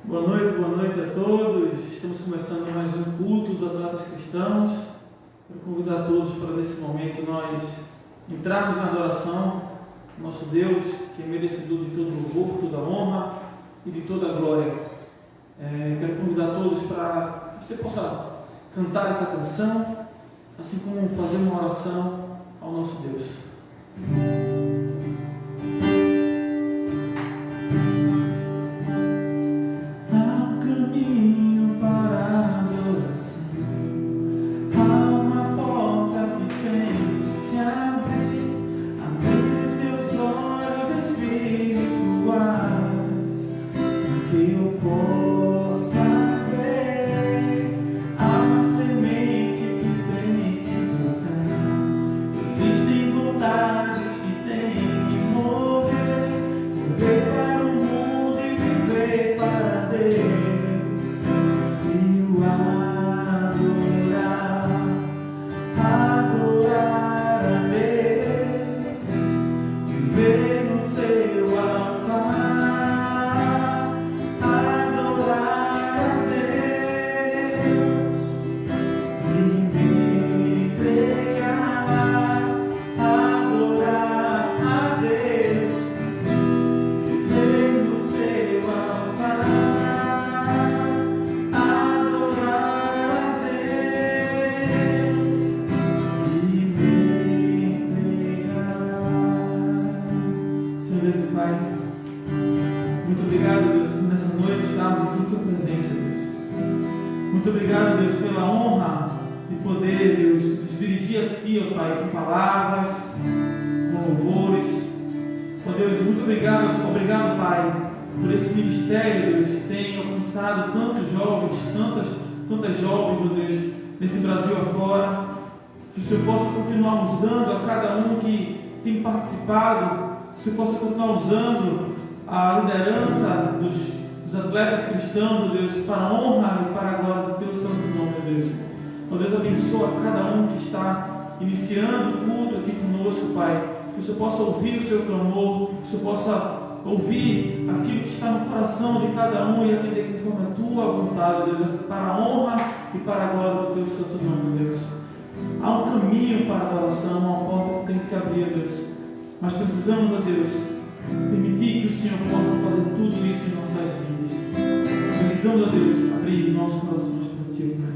Boa noite a todos. Estamos começando mais um culto dos atletas cristãos. Quero convidar todos para nesse momento nós entrarmos na adoração ao nosso Deus, que é merecedor de todo louvor, toda honra e de toda glória. Quero convidar todos para que você possa cantar essa canção, assim como fazer uma oração ao nosso Deus. Muito obrigado, Deus, pela honra de poder, Deus, nos dirigir a Ti, ó Pai, com palavras, com louvores. Ó Deus, muito obrigado, Pai, por esse ministério, Deus, que tem alcançado tantos jovens, tantas jovens, ó Deus, nesse Brasil afora. Que o Senhor possa continuar usando a cada um que tem participado, que o Senhor possa continuar usando a liderança dos atletas cristãos, ó Deus, para a honra e para a glória do Teu santo nome, ó Deus. Ó Deus, abençoa cada um que está iniciando o culto aqui conosco, Pai. Que o Senhor possa ouvir o seu clamor, que o Senhor possa ouvir aquilo que está no coração de cada um e atender conforme a Tua vontade, ó Deus, para a honra e para a glória do Teu santo nome, ó Deus. Há um caminho para a adoração, uma porta que tem que se abrir, ó Deus. Mas precisamos, ó Deus, permitir que o Senhor possa fazer tudo isso em nossas vidas. Precisamos, ó Deus, abrir nossos corações para Ti, Pai.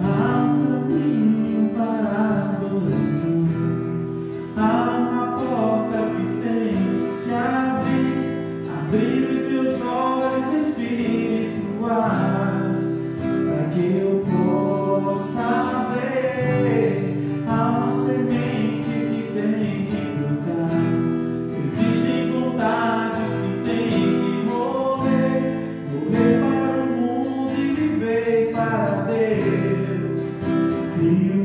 Há um caminho para a adoração, há uma porta que tem que se abrir os meus olhos espirituais, para que eu possa ver. Há uma semente que tem que brotar, existem vontades que tem que morrer para o mundo e viver para Deus. E o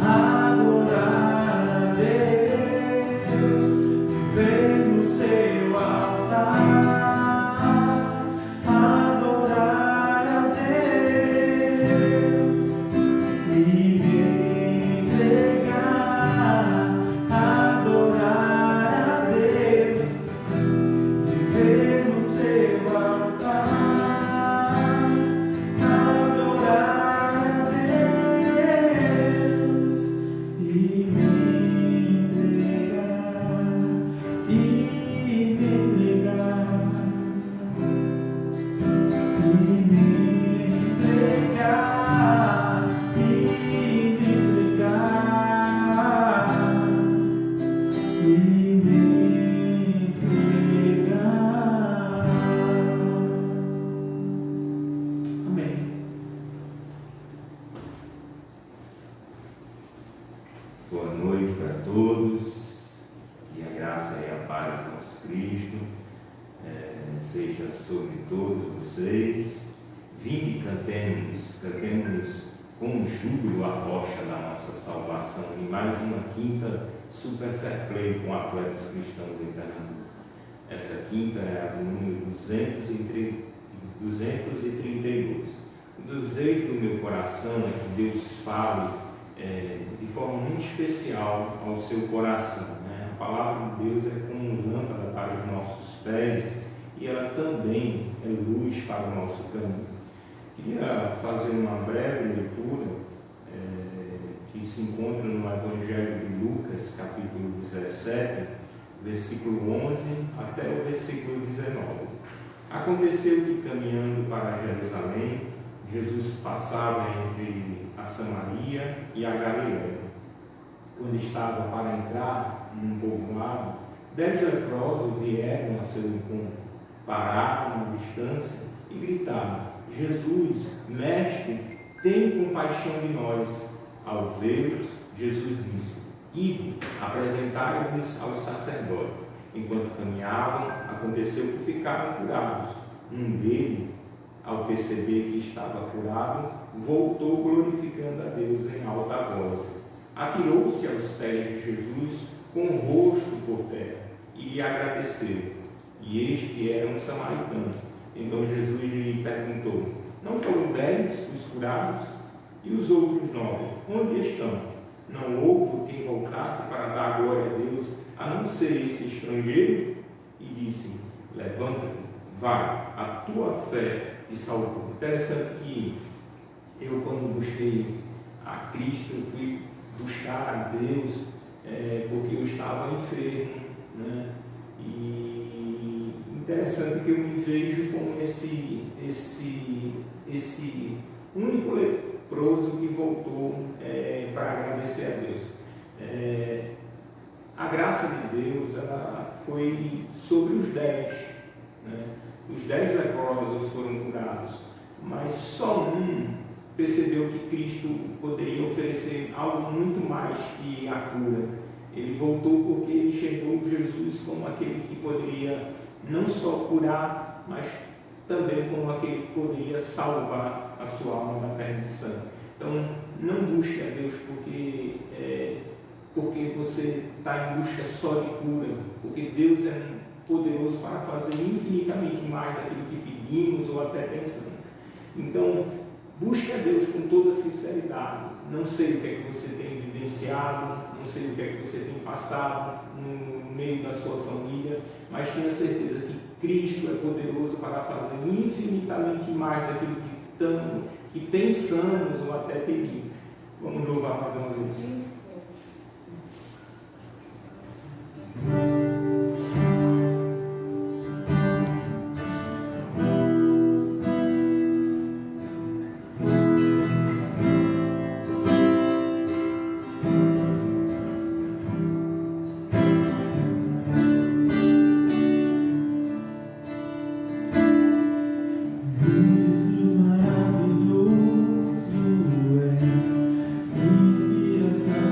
adorar a Deus, viver no seu altar. Boa noite para todos, e a graça e a paz do nosso Cristo seja sobre todos vocês. Vinde e cantemos com júbilo a rocha da nossa salvação, em mais uma quinta Super Fair Play com atletas cristãos em Pernambuco. Essa quinta é a do número 232. O desejo do meu coração é que Deus fale de forma muito especial ao seu coração, né? palavra de Deus é como lâmpada para os nossos pés e ela também é luz para o nosso caminho. Queria fazer uma breve leitura que se encontra no Evangelho de Lucas, capítulo 17, versículo 11 até o versículo 19. Aconteceu que, caminhando para Jerusalém, Jesus passava entre a Samaria e a Galileia. Quando estava para entrar num povoado, 10 leprosos vieram a seu encontro, pararam a uma distância e gritaram: Jesus, mestre, tem compaixão de nós. Ao vê-los, Jesus disse: ide, apresentai-vos ao sacerdote. Enquanto caminhavam, aconteceu que ficaram curados. Um deles, ao perceber que estava curado, voltou glorificando a Deus em alta voz. Atirou-se aos pés de Jesus com o rosto por terra e lhe agradeceu. E este era um samaritano. Então Jesus lhe perguntou: não foram 10 os curados? E os outros 9, onde estão? Não houve quem voltasse para dar glória a Deus, a não ser este estrangeiro? E disse: levanta-te, vai, a tua fé te salvou. Interessante que eu, quando busquei a Cristo, eu fui buscar a Deus porque eu estava enfermo, né? E interessante que eu me vejo como esse único leproso que voltou para agradecer a Deus. A graça de Deus, ela foi sobre os 10, né? Os 10 leprosos foram curados, mas só um percebeu que Cristo poderia oferecer algo muito mais que a cura. Ele voltou porque ele enxergou Jesus como aquele que poderia não só curar, mas também como aquele que poderia salvar a sua alma da perdição. Então, não busque a Deus porque você está em busca só de cura, porque Deus é poderoso para fazer infinitamente mais daquilo que pedimos ou até pensamos. Então, busque a Deus com toda sinceridade. Não sei o que é que você tem vivenciado, não sei o que é que você tem passado no meio da sua família, mas tenha certeza que Cristo é poderoso para fazer infinitamente mais daquilo que pensamos ou até pedimos. Vamos louvar mais uma vez. Jesus maravilhoso és, inspiração.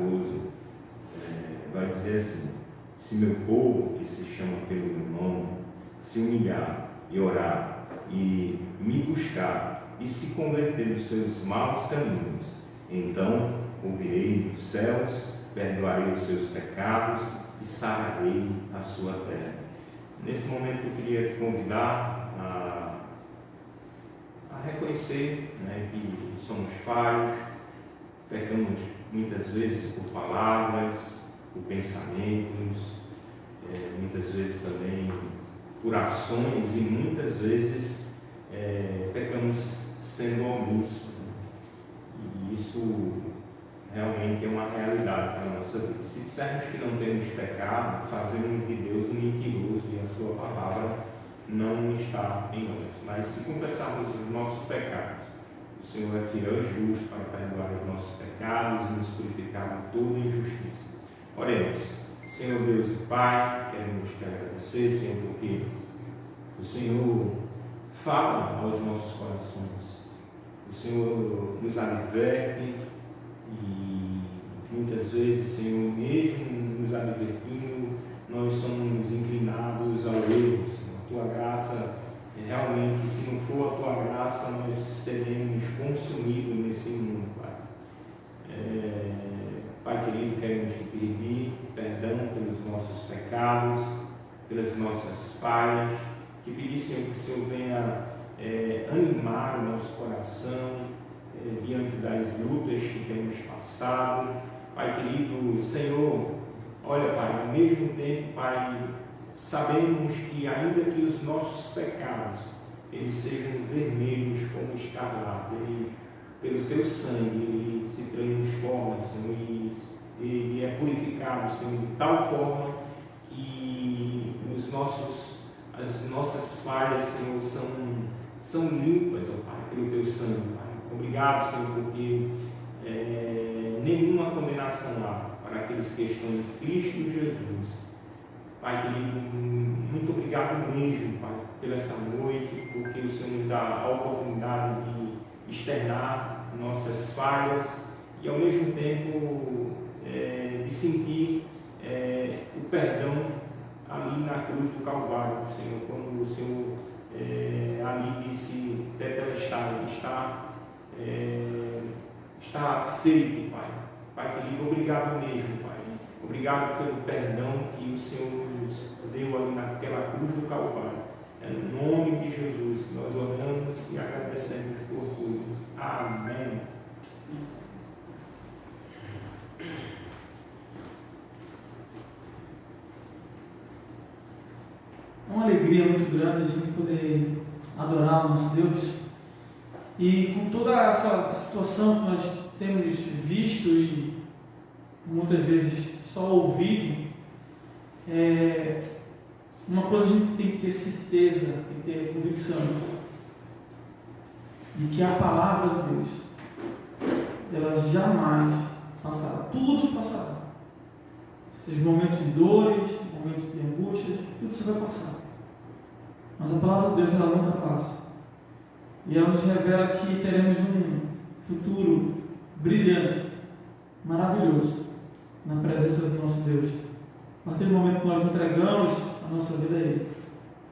14, vai dizer assim: se meu povo, que se chama pelo meu nome, se humilhar e orar e me buscar e se converter dos seus maus caminhos, então ouvirei dos céus, perdoarei os seus pecados e sararei a sua terra. Nesse momento eu queria te convidar a reconhecer, né, que somos falhos, pecamos muitas vezes por palavras, por pensamentos, muitas vezes também por ações e muitas vezes pecamos sendo omissos. E isso realmente é uma realidade para a nossa vida. Se dissermos que não temos pecado, fazemos de Deus um mentiroso e a sua palavra não está em nós. Mas se confessarmos os nossos pecados, o Senhor é fiel e justo para perdoar os nossos pecados e nos purificar de toda injustiça. Oremos. Senhor Deus e Pai, queremos te agradecer, Senhor, porque o Senhor fala aos nossos corações. O Senhor nos adverte e muitas vezes, Senhor, mesmo nos advertindo, nós somos inclinados ao erro, Senhor. A Tua graça, realmente, se não for a Tua graça, nós seremos consumidos nesse mundo, Pai. Pai querido, queremos te pedir perdão pelos nossos pecados, pelas nossas falhas, que pedir, Senhor, que o Senhor venha animar o nosso coração diante das lutas que temos passado. Pai querido, Senhor, olha, Pai, ao mesmo tempo, Pai, sabemos que ainda que os nossos pecados eles sejam vermelhos como escarlate, pelo Teu sangue ele se transforma, Senhor, e ele é purificado, Senhor, de tal forma que as nossas falhas, Senhor, são limpas, ó Pai, pelo Teu sangue, Pai. Obrigado, Senhor, porque nenhuma condenação há para aqueles que estão em Cristo Jesus. Pai querido, muito obrigado mesmo, Pai, pela essa noite, porque o Senhor nos dá a oportunidade de externar nossas falhas e ao mesmo tempo de sentir o perdão ali na cruz do Calvário, Senhor, quando o Senhor ali disse: tetelestai, está feito, Pai. Pai querido, obrigado mesmo, Pai. Obrigado pelo perdão que o Senhor nos deu ali naquela cruz do Calvário. É no nome de Jesus que nós oramos e agradecemos por tudo. Amém. É uma alegria muito grande a gente poder adorar o nosso Deus. E com toda essa situação que nós temos visto e muitas vezes só ouvido, uma coisa a gente tem que ter certeza, tem que ter convicção de que a palavra de Deus, elas jamais passará, tudo passará. Esses momentos de dores, momentos de angústias, tudo isso vai passar. Mas a palavra de Deus, ela nunca passa. E ela nos revela que teremos um futuro brilhante, maravilhoso, na presença do nosso Deus. A partir do momento que nós entregamos a nossa vida a Ele,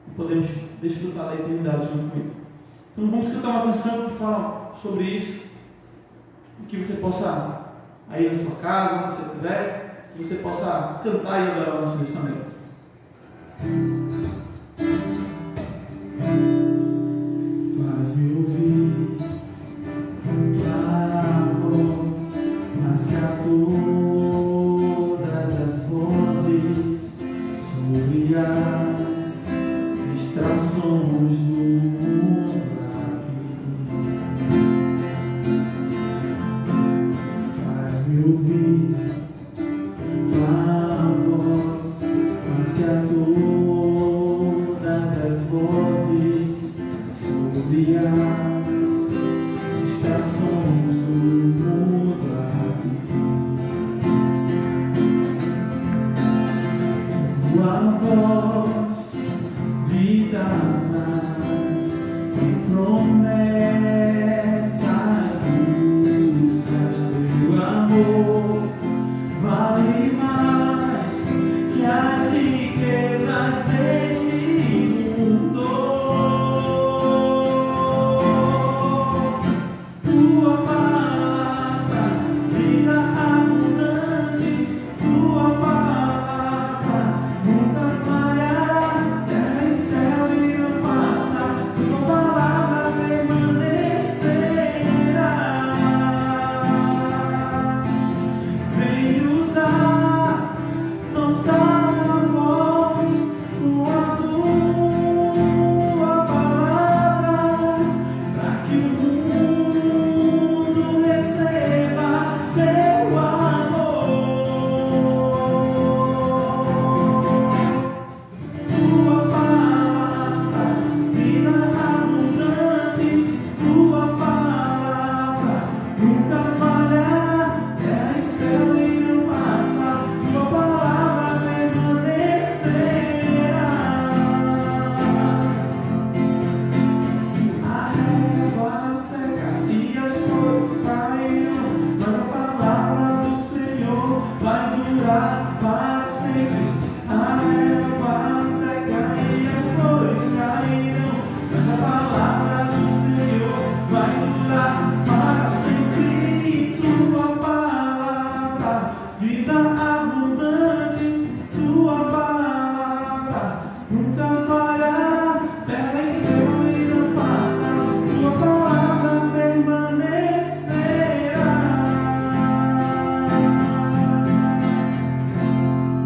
e podemos desfrutar da eternidade junto com Ele. Então vamos cantar uma canção que fala sobre isso, e que você possa, aí na sua casa, onde você estiver, você possa cantar e adorar o nosso Deus também. Faz-me ouvir tua voz, mas que a todas as vozes sobre as distrações do mundo aqui. Faz-me ouvir tua voz, mas que a todas as vozes sobre as distrações do mundo aqui. Tua voz, vida nas promessas buscas, teu amor durar para sempre. A erva seca e as flores cairão, mas a palavra do Senhor vai durar para sempre. E tua palavra, vida abundante, tua palavra nunca falhará. Terra e céu irão passar, tua palavra permanecerá.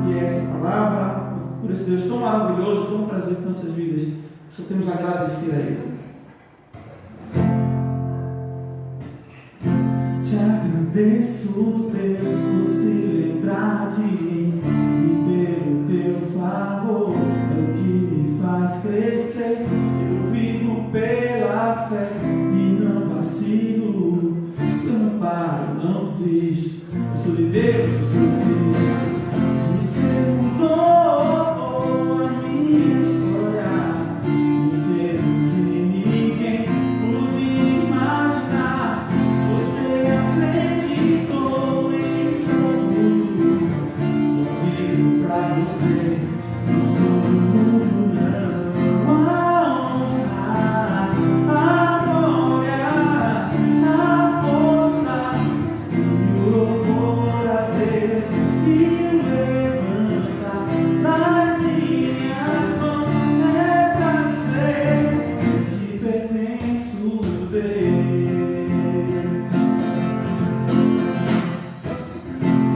E essa palavra, por esse Deus tão maravilhoso, tão presente em nossas vidas, só temos a agradecer a Ele. Te agradeço, Deus, por se lembrar de mim, e pelo teu favor é o que me faz crescer. Eu vivo pela fé e não vacilo, eu não paro, não desisto. Eu sou de Deus, eu sou de Cristo. Você mudou a minha história, me fez o que ninguém podia imaginar. Você acreditou em tudo, só vivo pra você, não sou do mundo não. A honra, a glória, a força e o louvor a Deus e o levantar das minhas mãos é pra dizer que te pertenço, Deus.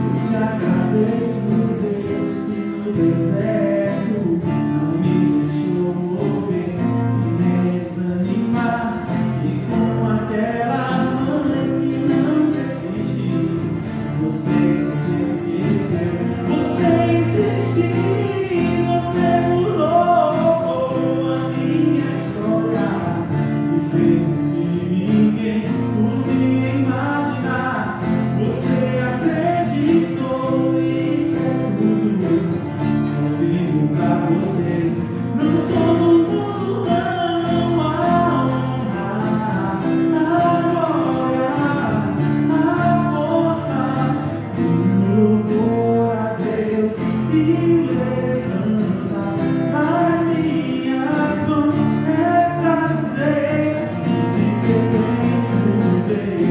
Eu te agradeço, Deus, que no deserto não me deixou morrer e nem desanimar. E com aquela mãe que não desiste, você esqueceu, você insistiu, você mudou a minha história e fez o que ninguém podia imaginar. Você acreditou, isso é tudo, só vivo pra você, não sou do mundo não. A honra, a glória, a força e o louvor a Deus e levanta as minhas mãos é pra dizer que te pertenço, Deus.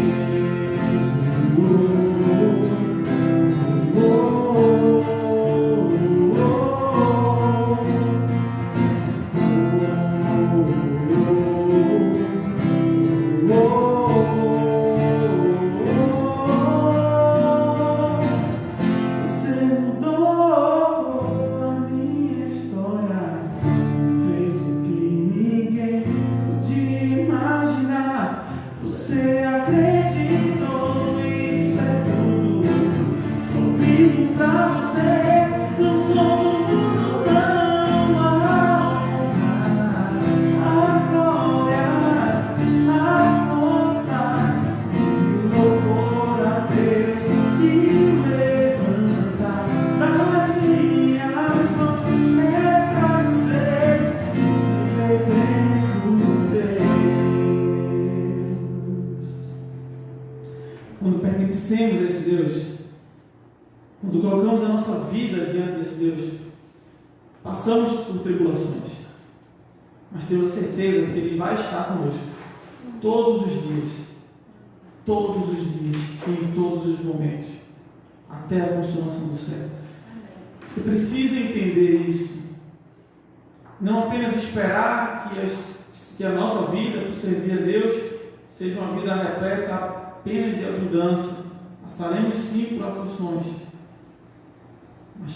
Você mudou a minha história, fez o que ninguém podia imaginar. Você acreditou, isso é tudo, só vivo pra você, não sou do mundo não. A honra, a glória, a força e o louvor a Deus e o levantar das minhas mãos é pra dizer que te pertenço, Deus. Quando pertencemos a esse Deus, quando colocamos a nossa vida diante desse Deus, passamos por tribulações, mas temos a certeza que Ele vai estar conosco todos os dias e em todos os momentos, até a consumação do século. Você precisa entender isso. Não apenas esperar que a nossa vida, por servir a Deus, seja uma vida repleta apenas de abundância. Passaremos sim por aflições, mas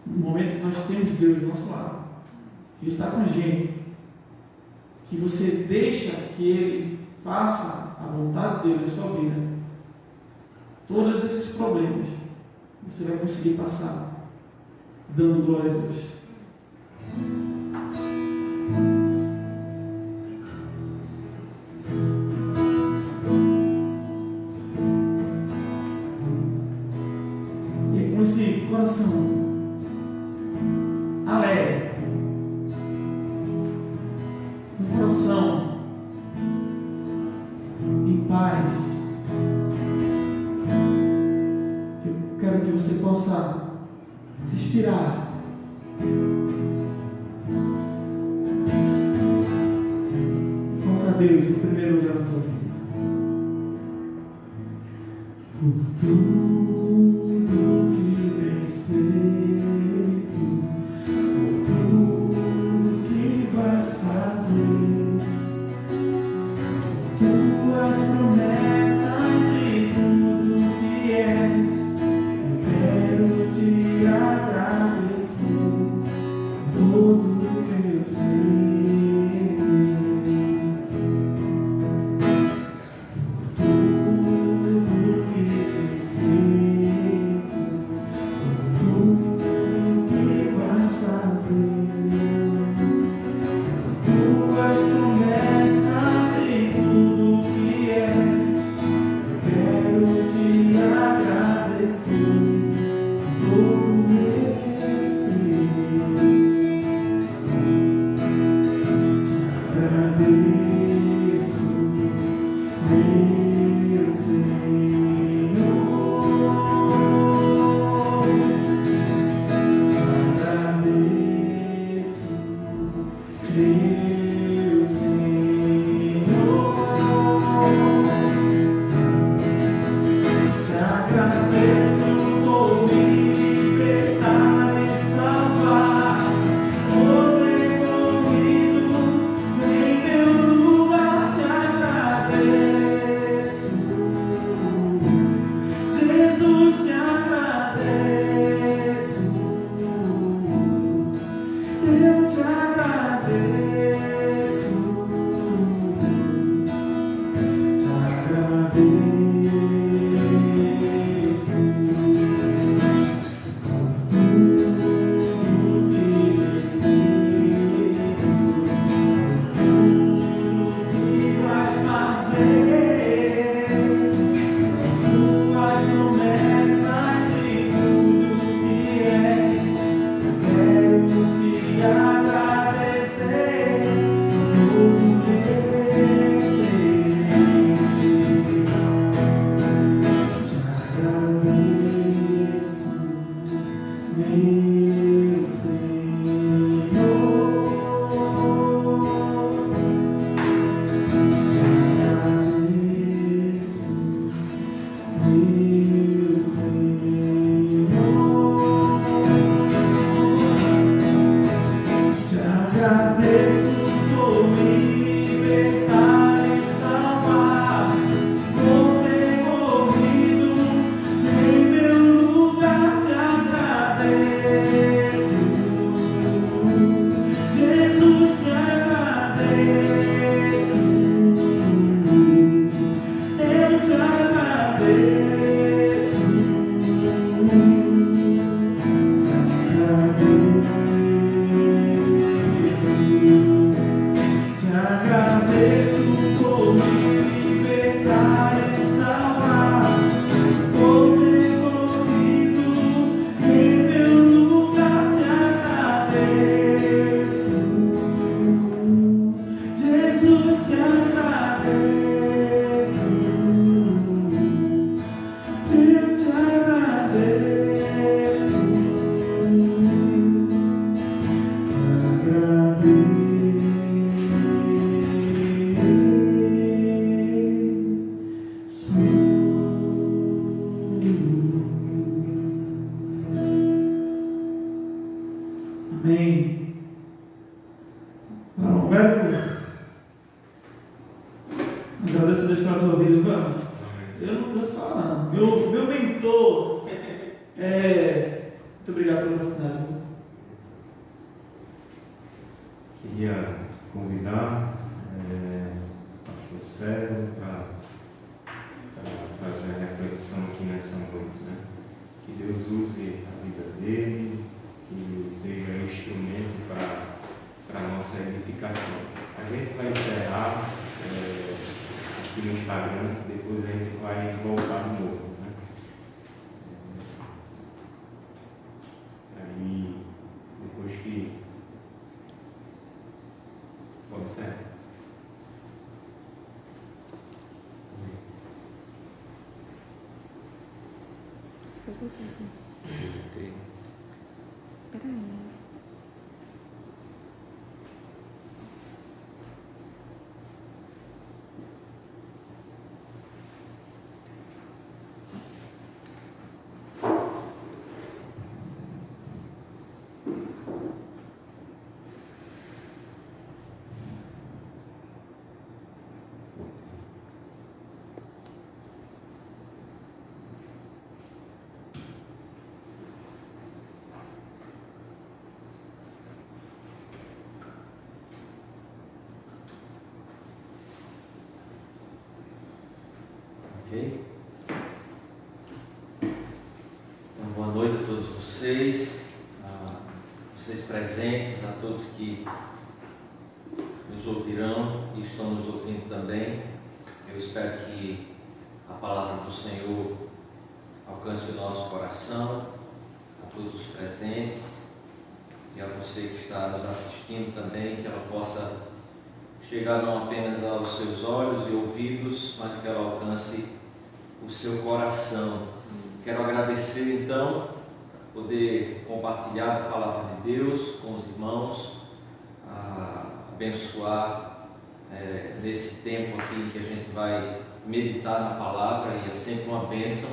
no momento que nós temos Deus do nosso lado, que Ele está com a gente, que você deixa que Ele faça a vontade dele na sua vida, todos esses problemas você vai conseguir passar dando glória a Deus. E com esse coração alegre, um coração em paz, eu quero que você possa respirar. Coloca Deus em primeiro lugar na tua vida. Por tudo que tens feito, por tudo que vais fazer, por tuas promessas e tudo que és, eu quero te agradecer todo o meu ser. Amém. Roberto, agradeço a Deus pela tua vida, mano. Eu não posso falar, não. Meu mentor, muito obrigado pela oportunidade. Queria convidar o pastor Célio para fazer a reflexão aqui nessa noite, né? Que Deus use a vida dele, que seja instrumento para a nossa edificação. A gente vai encerrar aqui no Instagram, depois a gente vai voltar de novo, né? Aí, depois que... Pode ser? vocês, vocês presentes, a todos que nos ouvirão e estão nos ouvindo também. Eu espero que a palavra do Senhor alcance o nosso coração, a todos os presentes e a você que está nos assistindo também, que ela possa chegar não apenas aos seus olhos e ouvidos, mas que ela alcance o seu coração. Quero agradecer então, poder compartilhar a palavra de Deus com os irmãos, abençoar nesse tempo aqui que a gente vai meditar na palavra, e é sempre uma bênção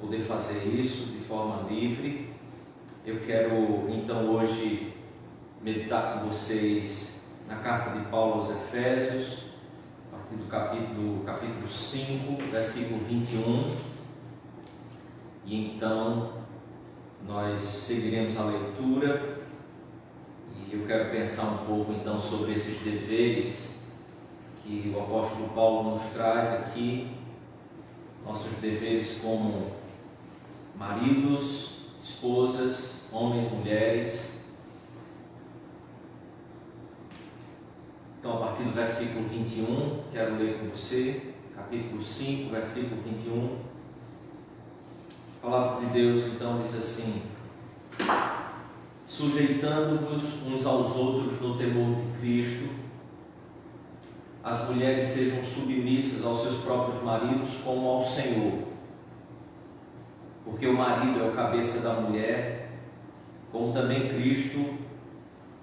poder fazer isso de forma livre. Eu quero então hoje meditar com vocês na carta de Paulo aos Efésios, a partir do capítulo 5, versículo 21, e então nós seguiremos a leitura, e eu quero pensar um pouco então sobre esses deveres que o apóstolo Paulo nos traz aqui, nossos deveres como maridos, esposas, homens, mulheres. Então, a partir do versículo 21, quero ler com você, capítulo 5, versículo 21. A palavra de Deus, então, diz assim: sujeitando-vos uns aos outros no temor de Cristo, as mulheres sejam submissas aos seus próprios maridos como ao Senhor, porque o marido é o cabeça da mulher, como também Cristo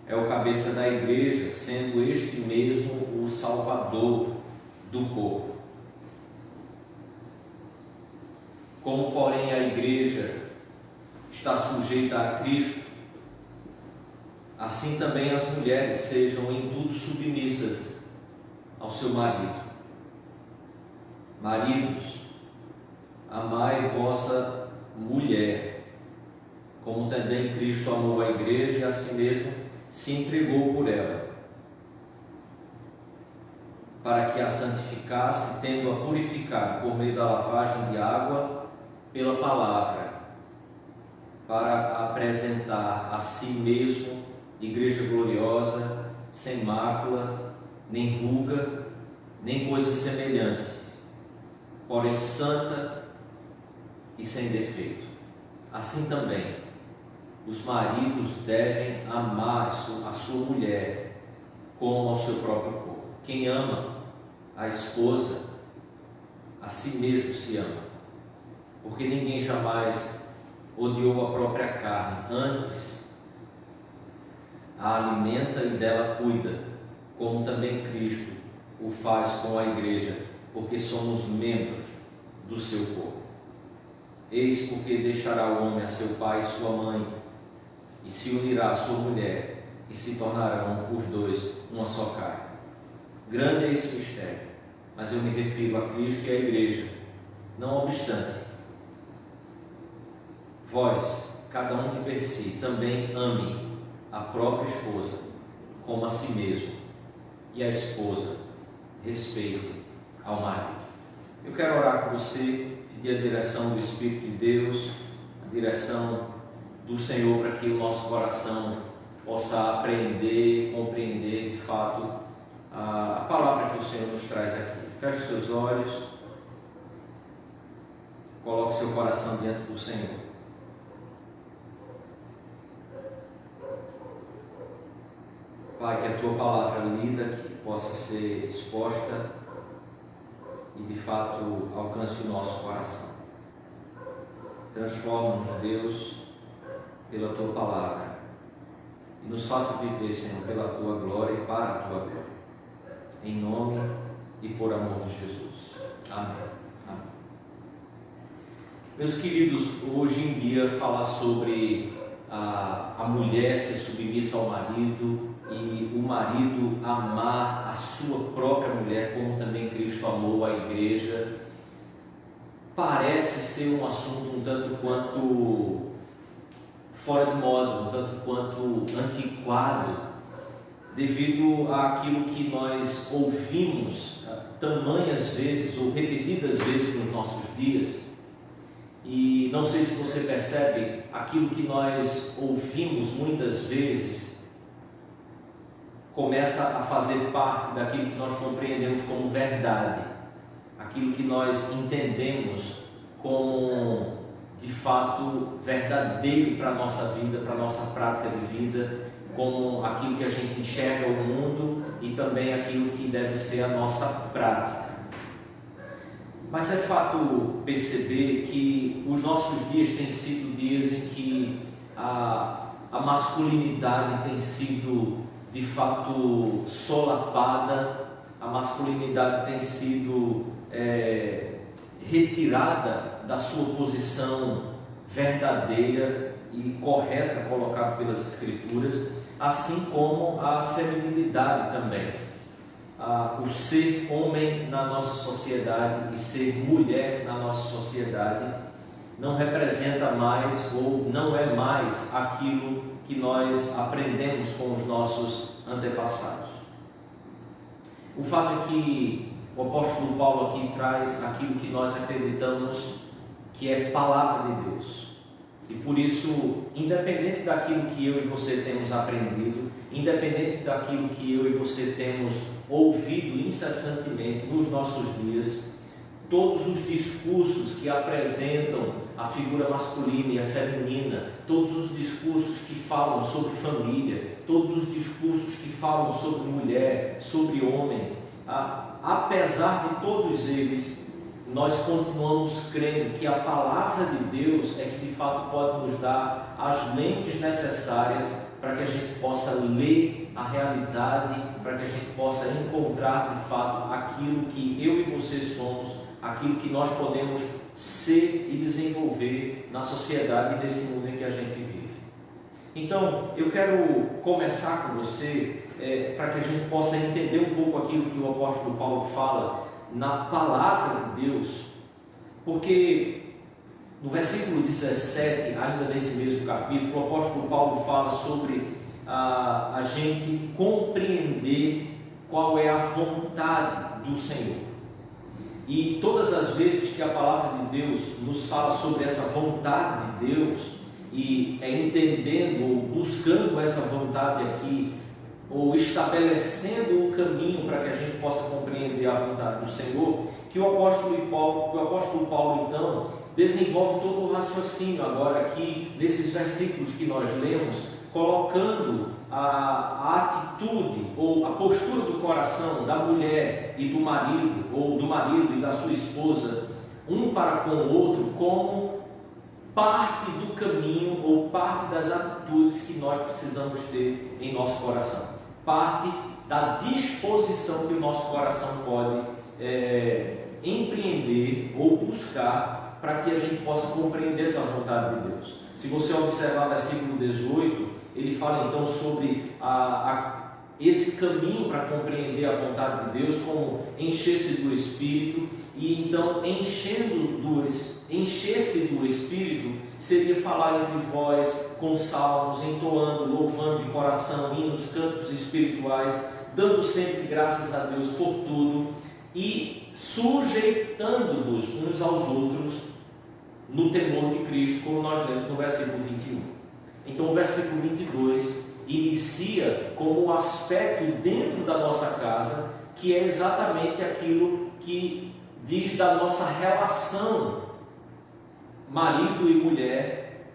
é o cabeça da igreja, sendo este mesmo o Salvador do corpo. Como, porém, a igreja está sujeita a Cristo, assim também as mulheres sejam em tudo submissas ao seu marido. Maridos, amai vossa mulher, como também Cristo amou a igreja e a si mesmo se entregou por ela, para que a santificasse, tendo-a purificado por meio da lavagem de água pela palavra, para a apresentar a si mesmo igreja gloriosa, sem mácula, nem ruga, nem coisa semelhante, porém santa e sem defeito. Assim também os maridos devem amar a sua mulher como ao seu próprio corpo. Quem ama a esposa, a si mesmo se ama, porque ninguém jamais odiou a própria carne, antes a alimenta e dela cuida, como também Cristo o faz com a igreja, porque somos membros do seu corpo. Eis porque deixará o homem a seu pai e sua mãe, e se unirá à sua mulher, e se tornarão os dois uma só carne. Grande é esse mistério, mas eu me refiro a Cristo e à igreja. Não obstante, vós, cada um de per si, também ame a própria esposa como a si mesmo, e a esposa respeite ao marido. Eu quero orar com você, pedir a direção do Espírito de Deus, a direção do Senhor, para que o nosso coração possa aprender, compreender de fato a palavra que o Senhor nos traz aqui. Feche os seus olhos, coloque seu coração diante do Senhor. Pai, que a tua palavra lida, que possa ser exposta e de fato alcance o nosso coração. Transforma-nos, Deus, pela tua palavra, e nos faça viver, Senhor, pela tua glória e para a tua glória, em nome e por amor de Jesus. Amém. Amém. Meus queridos, hoje em dia falar sobre a mulher ser submissa ao marido e o marido amar a sua própria mulher, como também Cristo amou a igreja, parece ser um assunto um tanto quanto fora de moda, um tanto quanto antiquado, devido àquilo que nós ouvimos tamanhas vezes ou repetidas vezes nos nossos dias. E não sei se você percebe, aquilo que nós ouvimos muitas vezes começa a fazer parte daquilo que nós compreendemos como verdade, aquilo que nós entendemos como de fato verdadeiro para a nossa vida, para a nossa prática de vida, como aquilo que a gente enxerga o mundo e também aquilo que deve ser a nossa prática. Mas é fato perceber que os nossos dias têm sido dias em que a masculinidade tem sido de fato solapada, a masculinidade tem sido retirada da sua posição verdadeira e correta colocada pelas Escrituras, assim como a feminilidade também. O ser homem na nossa sociedade e ser mulher na nossa sociedade não representa mais ou não é mais aquilo que nós aprendemos com os nossos antepassados. O fato é que o apóstolo Paulo aqui traz aquilo que nós acreditamos que é palavra de Deus. E por isso, independente daquilo que eu e você temos aprendido, independente daquilo que eu e você temos ouvido incessantemente nos nossos dias, todos os discursos que apresentam a figura masculina e a feminina, todos os discursos que falam sobre família, todos os discursos que falam sobre mulher, sobre homem, apesar de todos eles, nós continuamos crendo que a palavra de Deus é que de fato pode nos dar as lentes necessárias para que a gente possa ler a realidade, para que a gente possa encontrar de fato aquilo que eu e você somos, aquilo que nós podemos ser e desenvolver na sociedade e nesse mundo em que a gente vive. Então, eu quero começar com você para que a gente possa entender um pouco aquilo que o apóstolo Paulo fala na palavra de Deus, porque no versículo 17, ainda nesse mesmo capítulo, o apóstolo Paulo fala sobre a gente compreender qual é a vontade do Senhor. E todas as vezes que a palavra de Deus nos fala sobre essa vontade de Deus, e entendendo ou buscando essa vontade aqui, ou estabelecendo um caminho para que a gente possa compreender a vontade do Senhor, que o apóstolo Paulo então desenvolve todo o raciocínio agora aqui nesses versículos que nós lemos, colocando a atitude ou a postura do coração da mulher e do marido, ou do marido e da sua esposa, um para com o outro, como parte do caminho ou parte das atitudes que nós precisamos ter em nosso coração, parte da disposição que o nosso coração pode empreender ou buscar para que a gente possa compreender essa vontade de Deus. Se você observar o versículo 18, ele fala então sobre esse caminho para compreender a vontade de Deus, como encher-se do Espírito. E então encher-se do Espírito seria falar entre vós com salmos, entoando, louvando de coração, hinos, cantos espirituais, dando sempre graças a Deus por tudo e sujeitando-vos uns aos outros no temor de Cristo, como nós lemos no versículo 21. Então o versículo 22 inicia com um aspecto dentro da nossa casa, que é exatamente aquilo que diz da nossa relação marido e mulher,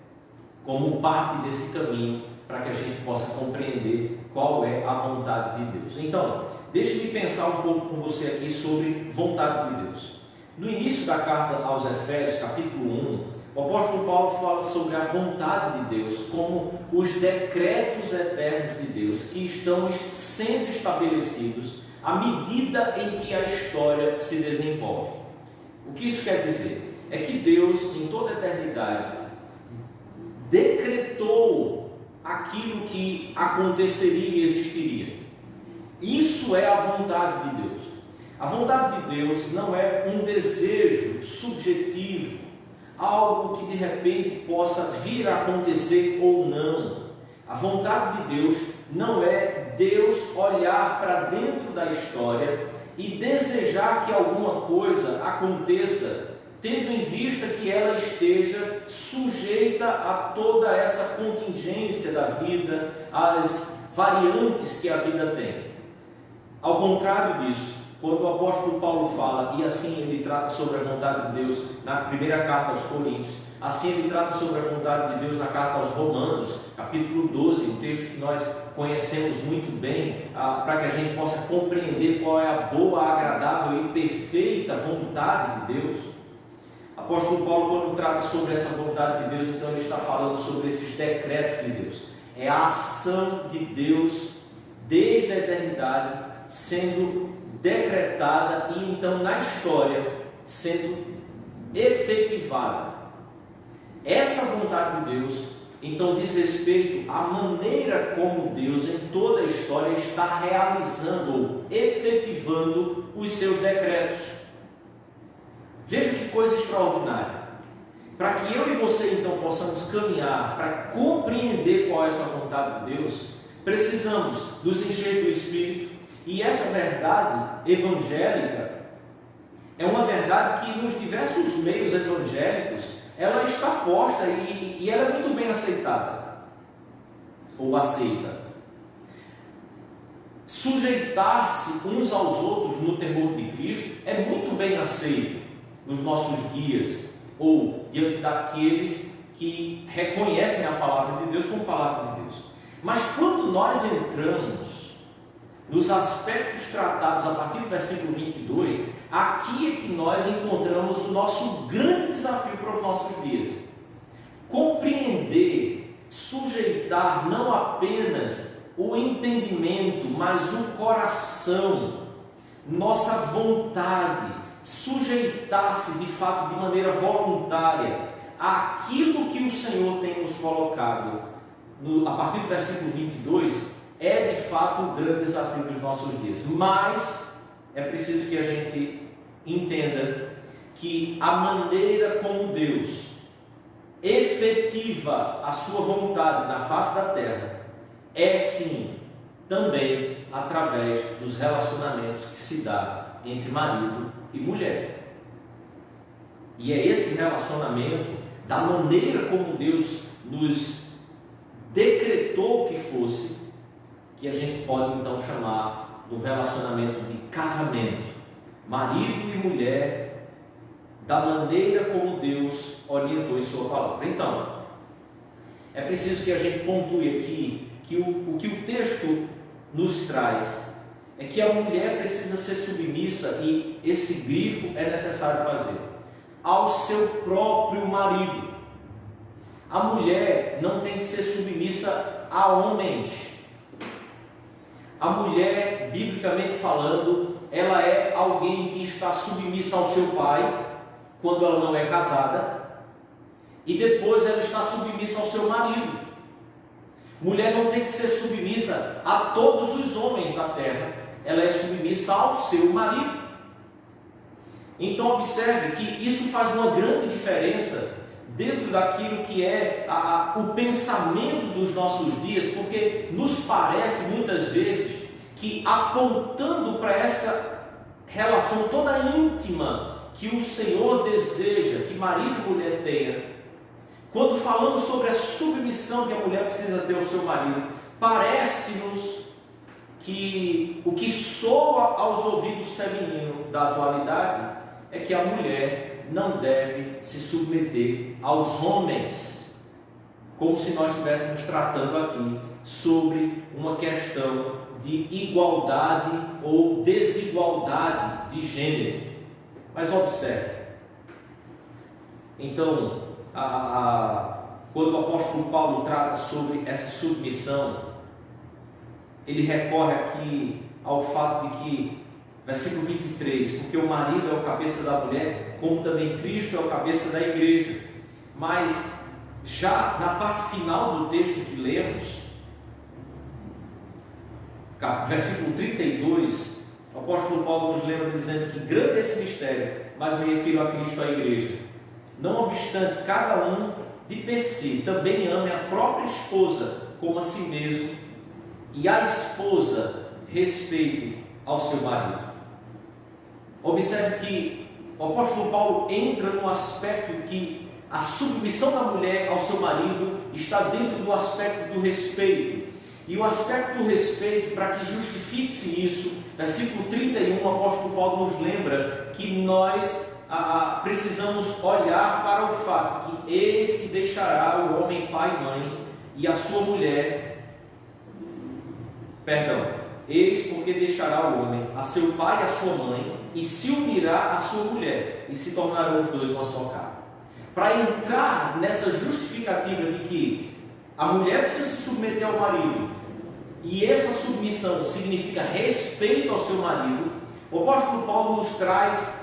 como parte desse caminho para que a gente possa compreender qual é a vontade de Deus. Então, deixe-me pensar um pouco com você aqui sobre vontade de Deus. No início da carta aos Efésios, capítulo 1, o apóstolo Paulo fala sobre a vontade de Deus como os decretos eternos de Deus que estão sendo estabelecidos à medida em que a história se desenvolve. O que isso quer dizer? É que Deus, em toda a eternidade, decretou aquilo que aconteceria e existiria. Isso é a vontade de Deus. A vontade de Deus não é um desejo subjetivo, algo que de repente possa vir a acontecer ou não. A vontade de Deus não é Deus olhar para dentro da história e desejar que alguma coisa aconteça tendo em vista que ela esteja sujeita a toda essa contingência da vida, às variantes que a vida tem. Ao contrário disso, quando o apóstolo Paulo fala, e assim ele trata sobre a vontade de Deus na primeira carta aos Coríntios, assim ele trata sobre a vontade de Deus na carta aos Romanos, capítulo 12, um texto que nós conhecemos muito bem, para que a gente possa compreender qual é a boa, agradável e perfeita vontade de Deus. O apóstolo Paulo, quando trata sobre essa vontade de Deus, então ele está falando sobre esses decretos de Deus. É a ação de Deus desde a eternidade sendo decretada e então na história sendo efetivada. Essa vontade de Deus então diz respeito à maneira como Deus em toda a história está realizando ou efetivando os seus decretos. Veja que coisa extraordinária. Para que eu e você então possamos caminhar para compreender qual é essa vontade de Deus, precisamos nos encher do Espírito. E essa verdade evangélica é uma verdade que nos diversos meios evangélicos ela está posta e ela é muito bem aceitada ou aceita. Sujeitar-se uns aos outros no temor de Cristo é muito bem aceito nos nossos dias ou diante daqueles que reconhecem a palavra de Deus como palavra de Deus. Mas quando nós entramos nos aspectos tratados a partir do versículo 22, aqui é que nós encontramos o nosso grande desafio para os nossos dias. Compreender, sujeitar não apenas o entendimento, mas o coração, nossa vontade, sujeitar-se de fato de maneira voluntária àquilo que o Senhor tem nos colocado. A partir do versículo 22, é de fato o grande desafio dos nossos dias, mas é preciso que a gente entenda que a maneira como Deus efetiva a sua vontade na face da terra é sim também através dos relacionamentos que se dá entre marido e mulher. E é esse relacionamento, da maneira como Deus nos decretou que fosse, que a gente pode então chamar de um relacionamento de casamento, marido e mulher, da maneira como Deus orientou em sua palavra. Então, é preciso que a gente pontue aqui que o que o texto nos traz é que a mulher precisa ser submissa, e esse grifo é necessário fazer, ao seu próprio marido. A mulher não tem que ser submissa a homens. A mulher, biblicamente falando, ela é alguém que está submissa ao seu pai, quando ela não é casada, e depois ela está submissa ao seu marido. Mulher não tem que ser submissa a todos os homens da terra, ela é submissa ao seu marido. Então observe que isso faz uma grande diferença dentro daquilo que é o pensamento dos nossos dias, porque nos parece muitas vezes que, apontando para essa relação toda íntima que o Senhor deseja que marido e mulher tenham, quando falamos sobre a submissão que a mulher precisa ter ao seu marido, parece-nos que o que soa aos ouvidos femininos da atualidade é que a mulher não deve se submeter aos homens, como se nós estivéssemos tratando aqui sobre uma questão de igualdade ou desigualdade de gênero. Mas observe, então, quando o apóstolo Paulo trata sobre essa submissão, ele recorre aqui ao fato de que, versículo 23, porque o marido é o cabeça da mulher, como também Cristo é o cabeça da igreja. Mas já na parte final do texto que lemos, versículo 32, o apóstolo Paulo nos lembra dizendo que grande é esse mistério, mas me refiro a Cristo, à igreja. Não obstante, cada um de per si também ame a própria esposa como a si mesmo, e a esposa respeite ao seu marido. Observe que o apóstolo Paulo entra no aspecto que a submissão da mulher ao seu marido está dentro do aspecto do respeito. E o aspecto do respeito, para que justifique-se isso, versículo 31, o apóstolo Paulo nos lembra que nós precisamos olhar para o fato que eis que deixará o homem pai e mãe e a sua mulher, eis porque deixará o homem a seu pai e a sua mãe e se unirá à sua mulher e se tornarão os dois uma só carne. Para entrar nessa justificativa de que a mulher precisa se submeter ao marido e essa submissão significa respeito ao seu marido, o apóstolo Paulo nos traz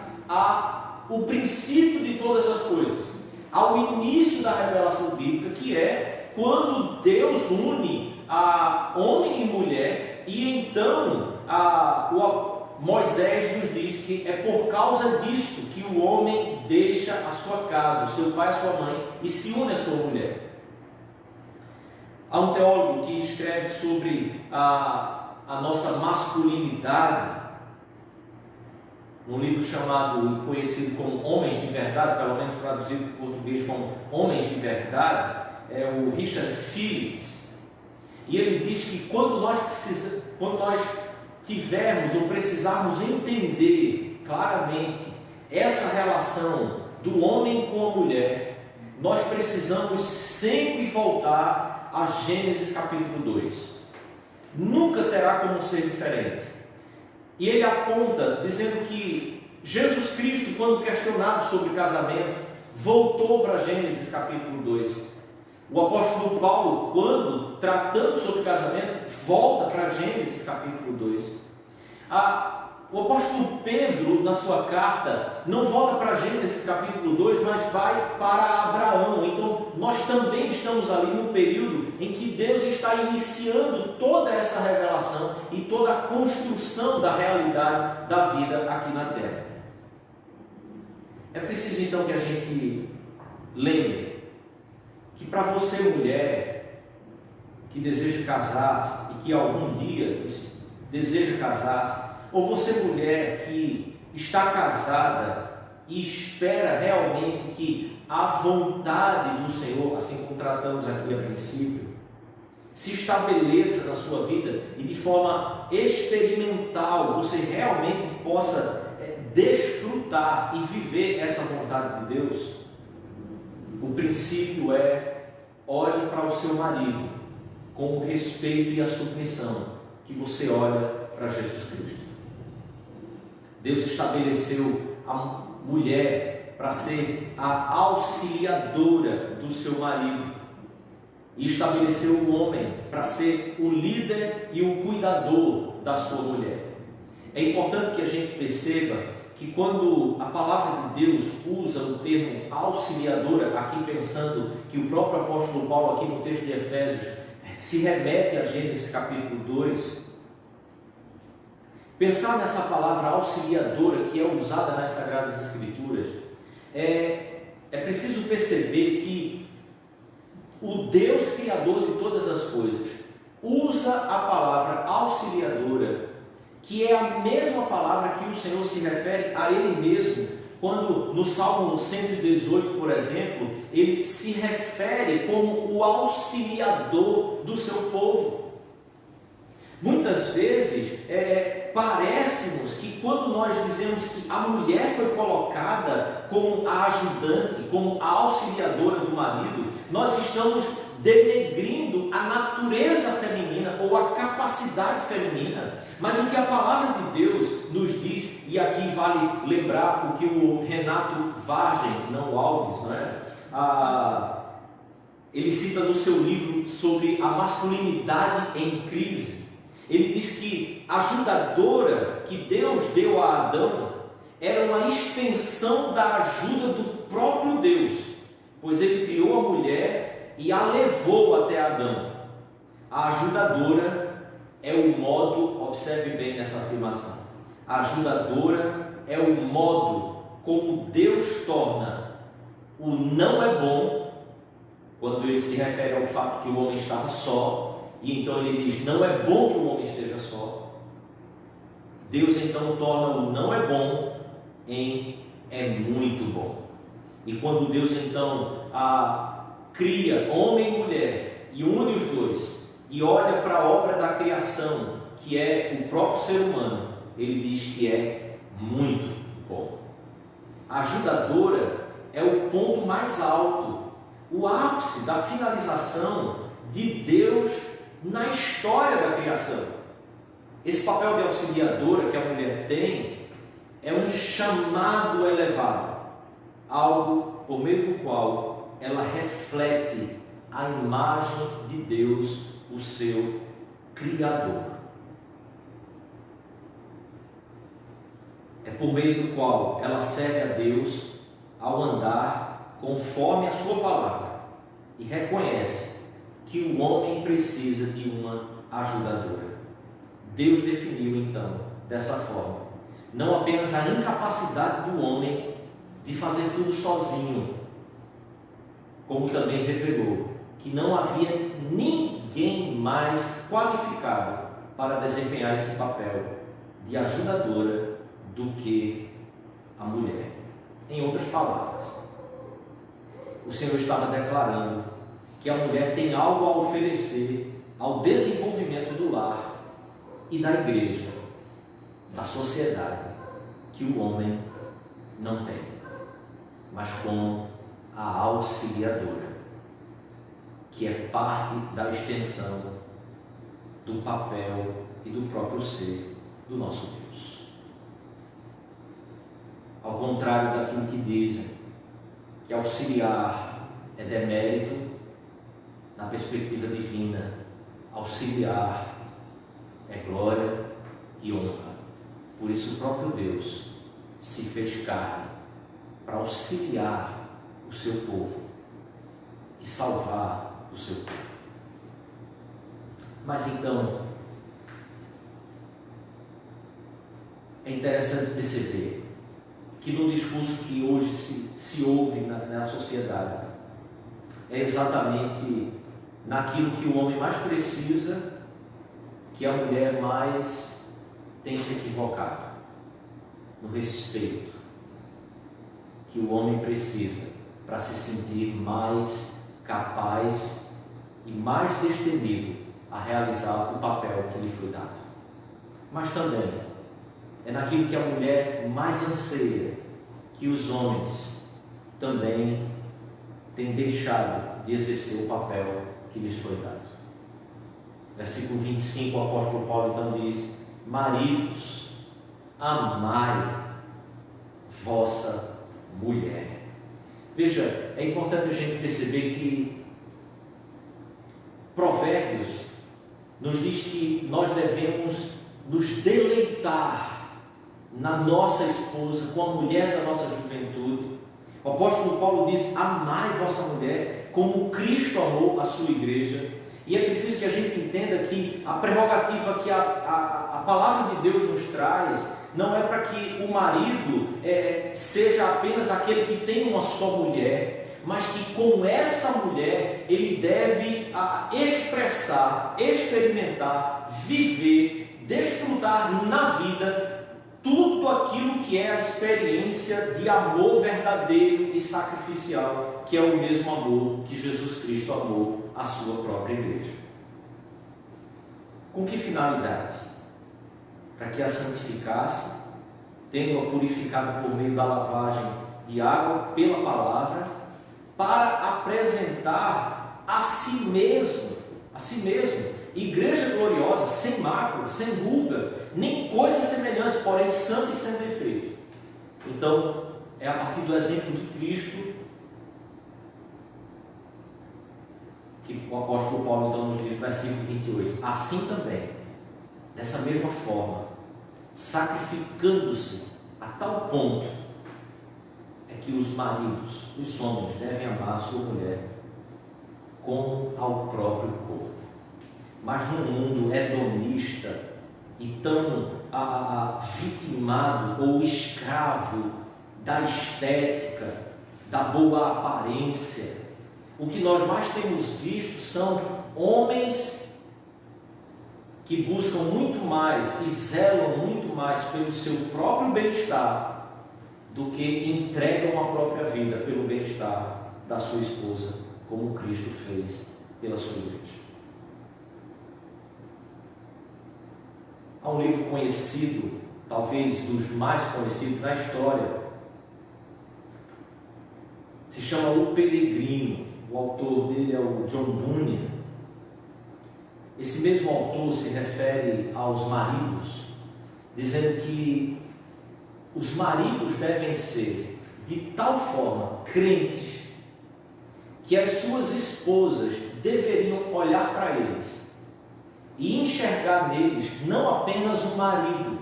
o princípio de todas as coisas, ao início da revelação bíblica, que é quando Deus une a homem e mulher, e então Moisés nos diz que é por causa disso que o homem deixa a sua casa, o seu pai e a sua mãe, e se une à sua mulher. Há um teólogo que escreve sobre a nossa masculinidade, num livro chamado e conhecido como Homens de Verdade, pelo menos traduzido em português como Homens de Verdade, é o Richard Phillips. E ele diz que quando nós tivermos ou precisarmos entender claramente essa relação do homem com a mulher, nós precisamos sempre voltar a Gênesis capítulo 2. Nunca terá como ser diferente. E ele aponta dizendo que Jesus Cristo, quando questionado sobre casamento, voltou para Gênesis capítulo 2. O apóstolo Paulo, quando tratando sobre casamento, volta para Gênesis capítulo 2. O apóstolo Pedro, na sua carta, não volta para Gênesis capítulo 2, mas vai para Abraão. Então, nós também estamos ali num período em que Deus está iniciando toda essa revelação e toda a construção da realidade da vida aqui na Terra. É preciso então que a gente lembre que para você, mulher, que deseja casar-se e que algum dia deseja casar-se, ou você, mulher, que está casada e espera realmente que a vontade do Senhor, assim como tratamos aqui a princípio, se estabeleça na sua vida e de forma experimental você realmente possa desfrutar e viver essa vontade de Deus, o princípio é: olhe para o seu marido com o respeito e a submissão que você olha para Jesus Cristo. Deus estabeleceu a mulher para ser a auxiliadora do seu marido e estabeleceu o homem para ser o líder e o cuidador da sua mulher. É importante que a gente perceba que quando a palavra de Deus usa o termo auxiliadora, aqui pensando que o próprio apóstolo Paulo aqui no texto de Efésios se remete a Gênesis capítulo 2, pensar nessa palavra auxiliadora que é usada nas Sagradas Escrituras, é preciso perceber que o Deus Criador de todas as coisas usa a palavra auxiliadora, que é a mesma palavra que o Senhor se refere a Ele mesmo, quando no Salmo 118, por exemplo, Ele se refere como o auxiliador do seu povo. Muitas vezes parece-nos que quando nós dizemos que a mulher foi colocada como a ajudante, como a auxiliadora do marido, nós estamos denegrindo a natureza feminina ou a capacidade feminina. Mas o que a palavra de Deus nos diz, e aqui vale lembrar o que o Renato Vargem, não Alves, não é? Ele cita no seu livro sobre a masculinidade em crise. Ele diz que a ajudadora que Deus deu a Adão era uma extensão da ajuda do próprio Deus, pois Ele criou a mulher e a levou até Adão. A ajudadora é o modo, observe bem nessa afirmação, a ajudadora é o modo como Deus torna o não é bom, quando Ele se refere ao fato que o homem estava só, e então Ele diz, não é bom que o homem esteja só. Deus então torna o não é bom em é muito bom. E quando Deus então cria homem e mulher e une os dois e olha para a obra da criação, que é o próprio ser humano, ele diz que é muito bom. A ajudadora é o ponto mais alto, o ápice da finalização de Deus na história da criação. Esse papel de auxiliadora que a mulher tem é um chamado elevado, algo por meio do qual ela reflete a imagem de Deus, o seu Criador. É por meio do qual ela serve a Deus ao andar conforme a sua palavra e reconhece que o homem precisa de uma ajudadora. Deus definiu então dessa forma, não apenas a incapacidade do homem de fazer tudo sozinho, como também revelou que não havia ninguém mais qualificado para desempenhar esse papel de ajudadora do que a mulher. Em outras palavras, o Senhor estava declarando que a mulher tem algo a oferecer ao desenvolvimento do lar e da igreja, da sociedade, que o homem não tem, mas como a auxiliadora, que é parte da extensão do papel e do próprio ser do nosso Deus. Ao contrário daquilo que dizem, que auxiliar é demérito, na perspectiva divina, auxiliar é glória e honra. Por isso o próprio Deus se fez carne para auxiliar o seu povo e salvar o seu povo. Mas então, é interessante perceber que no discurso que hoje se ouve na sociedade, é exatamente naquilo que o homem mais precisa que a mulher mais tem se equivocado, no respeito que o homem precisa para se sentir mais capaz e mais destemido a realizar o papel que lhe foi dado. Mas também é naquilo que a mulher mais anseia, que os homens também têm deixado de exercer o papel que lhes foi dado. Versículo 25, o apóstolo Paulo então diz: maridos, amai vossa mulher. Veja, é importante a gente perceber que Provérbios nos diz que nós devemos nos deleitar na nossa esposa, com a mulher da nossa juventude. O apóstolo Paulo diz: amai vossa mulher como Cristo amou a sua igreja. E é preciso que a gente entenda que a prerrogativa que a palavra de Deus nos traz não é para que o marido seja apenas aquele que tem uma só mulher, mas que com essa mulher ele deve expressar, experimentar, viver, desfrutar na vida tudo aquilo que é a experiência de amor verdadeiro e sacrificial, que é o mesmo amor que Jesus Cristo amou a sua própria igreja. Com que finalidade? Para que a santificasse, tendo-a purificado por meio da lavagem de água pela palavra, para apresentar a si mesmo, igreja gloriosa, sem mácula, sem ruga, nem coisa semelhante, porém santa e sem defeito. Então, é a partir do exemplo de Cristo que o apóstolo Paulo então nos diz no versículo 28, assim também, dessa mesma forma, sacrificando-se a tal ponto, é que os maridos, os homens, devem amar a sua mulher como ao próprio corpo. Mas no mundo hedonista e tão vitimado ou escravo da estética, da boa aparência, o que nós mais temos visto são homens que buscam muito mais e zelam muito mais pelo seu próprio bem-estar do que entregam a própria vida pelo bem-estar da sua esposa, como Cristo fez pela sua igreja. Há um livro conhecido, talvez dos mais conhecidos na história, se chama O Peregrino. O autor dele é o John Bunyan. Esse mesmo autor se refere aos maridos, dizendo que os maridos devem ser de tal forma crentes que as suas esposas deveriam olhar para eles e enxergar neles não apenas um marido,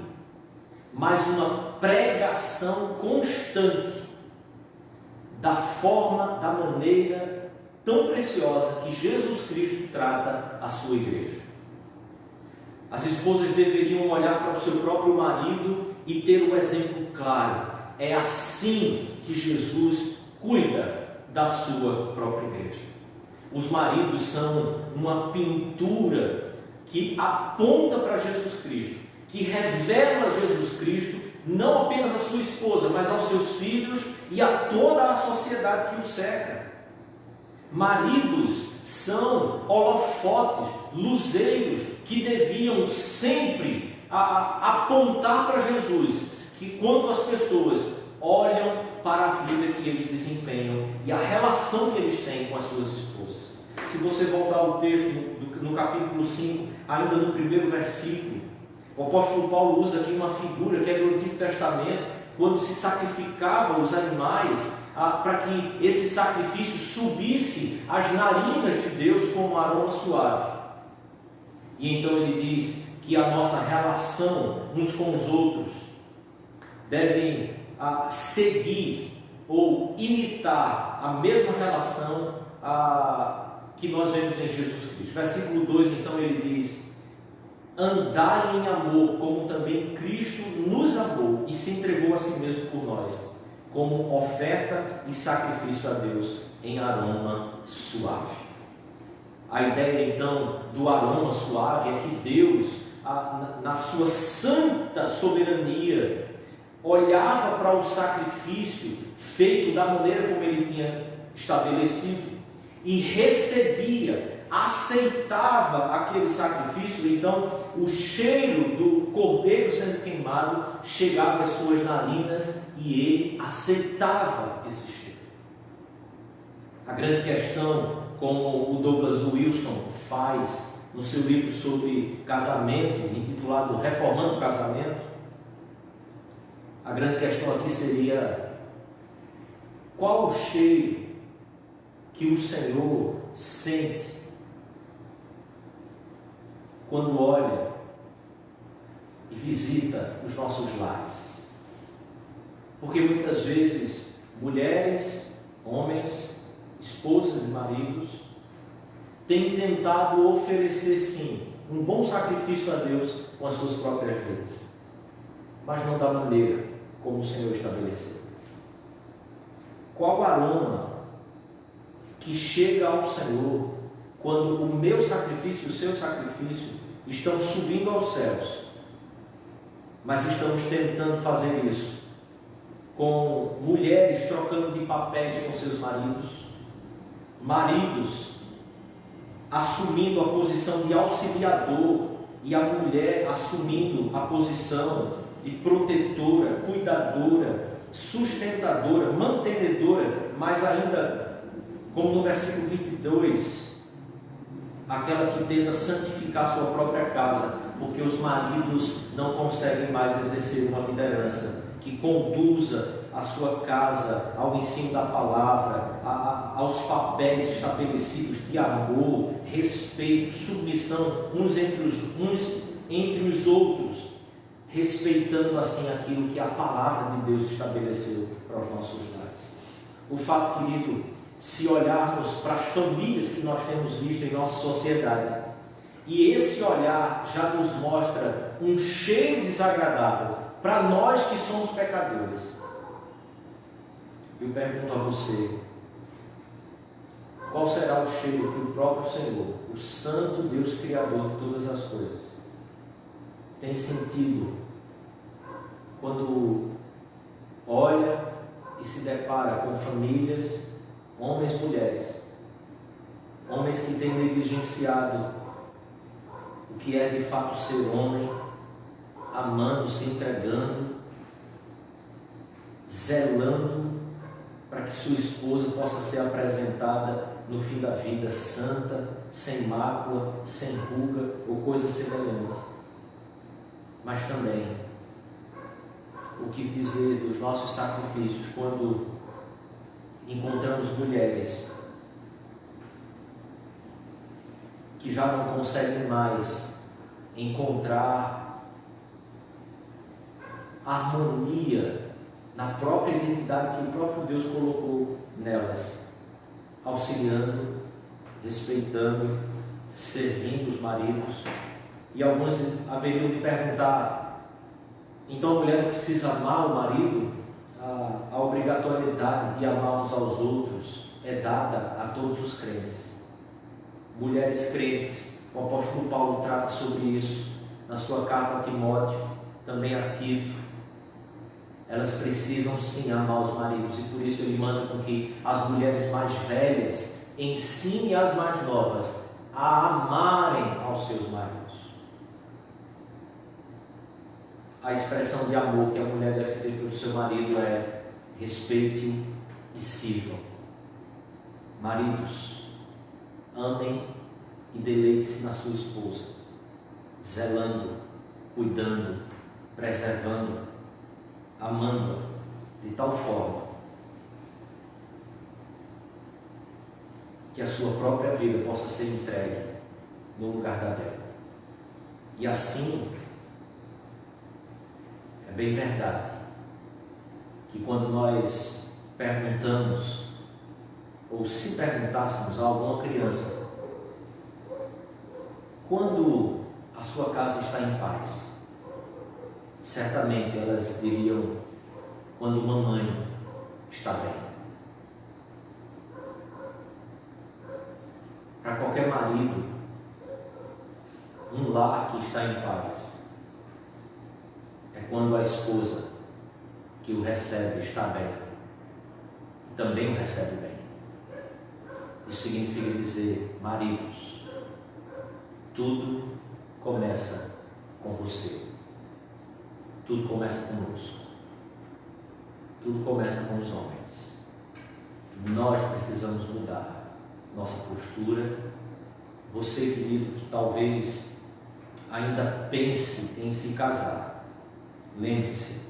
mas uma pregação constante da forma, da maneira tão preciosa que Jesus Cristo trata a sua igreja. As esposas deveriam olhar para o seu próprio marido e ter um exemplo claro. É assim que Jesus cuida da sua própria igreja. Os maridos são uma pintura que aponta para Jesus Cristo, que revela Jesus Cristo não apenas à sua esposa, mas aos seus filhos e a toda a sociedade que o cerca. Maridos são holofotes, luzeiros que deviam sempre apontar para Jesus, que quando as pessoas olham para a vida que eles desempenham e a relação que eles têm com as suas esposas. Se você voltar ao texto no capítulo 5, ainda no primeiro versículo, o apóstolo Paulo usa aqui uma figura que é do Antigo Testamento, quando se sacrificavam os animais para que esse sacrifício subisse às narinas de Deus com um aroma suave. E então ele diz que a nossa relação uns com os outros deve seguir ou imitar a mesma relação que nós vemos em Jesus Cristo. Versículo 2, então, ele diz: andai em amor, como também Cristo nos amou e se entregou a si mesmo por nós, como oferta e sacrifício a Deus em aroma suave. A ideia então do aroma suave é que Deus, na sua santa soberania, olhava para o sacrifício feito da maneira como ele tinha estabelecido e recebia, aceitava aquele sacrifício. Então o cheiro do cordeiro sendo queimado chegava às suas narinas e ele aceitava esse cheiro. A grande questão, como o Douglas Wilson faz no seu livro sobre casamento, intitulado Reformando o Casamento, a grande questão aqui seria: qual o cheiro que o Senhor sente quando olha e visita os nossos lares? Porque muitas vezes mulheres, homens, esposas e maridos têm tentado oferecer sim um bom sacrifício a Deus com as suas próprias vidas, mas não da maneira como o Senhor estabeleceu. Qual o aroma que chega ao Senhor quando o meu sacrifício e o seu sacrifício estão subindo aos céus, mas estamos tentando fazer isso com mulheres trocando de papéis com seus maridos, maridos assumindo a posição de auxiliador e a mulher assumindo a posição de protetora, cuidadora, sustentadora, mantenedora, mas ainda, como no versículo 22, aquela que tenta santificar sua própria casa, porque os maridos não conseguem mais exercer uma liderança que conduza a sua casa ao ensino da palavra, aos papéis estabelecidos de amor, respeito, submissão uns entre os outros, respeitando assim aquilo que a palavra de Deus estabeleceu para os nossos lares. O fato, querido, se olharmos para as famílias que nós temos visto em nossa sociedade, e esse olhar já nos mostra um cheiro desagradável para nós que somos pecadores, eu pergunto a você: qual será o cheiro que o próprio Senhor, o Santo Deus Criador de todas as coisas, tem sentido quando olha e se depara com famílias, homens e mulheres, homens que têm negligenciado o que é de fato ser homem, amando, se entregando, zelando para que sua esposa possa ser apresentada no fim da vida santa, sem mácula, sem ruga ou coisa semelhante. Mas também, o que dizer dos nossos sacrifícios quando encontramos mulheres que já não conseguem mais encontrar harmonia na própria identidade que o próprio Deus colocou nelas, auxiliando, respeitando, servindo os maridos. E alguns haveriam de perguntar: então a mulher não precisa amar o marido? A obrigatoriedade de amar uns aos outros é dada a todos os crentes. Mulheres crentes, o apóstolo Paulo trata sobre isso na sua carta a Timóteo, também a Tito. Elas precisam sim amar os maridos, e por isso ele manda com que as mulheres mais velhas ensinem as mais novas a amarem aos seus maridos. A expressão de amor que a mulher deve ter pelo seu marido é: respeite-o e sirvam. Maridos, amem e deleite-se na sua esposa, zelando, cuidando, preservando, amando de tal forma que a sua própria vida possa ser entregue no lugar da dela. E assim, é bem verdade que quando nós perguntamos, ou se perguntássemos a alguma criança, quando a sua casa está em paz, certamente elas diriam: quando mamãe está bem. Para qualquer marido, um lar que está em paz é quando a esposa que o recebe está bem, também o recebe bem. Isso significa dizer: maridos, tudo começa com você. Tudo começa conosco. Tudo começa com os homens. Nós precisamos mudar nossa postura. Você, querido, que talvez ainda pense em se casar, lembre-se,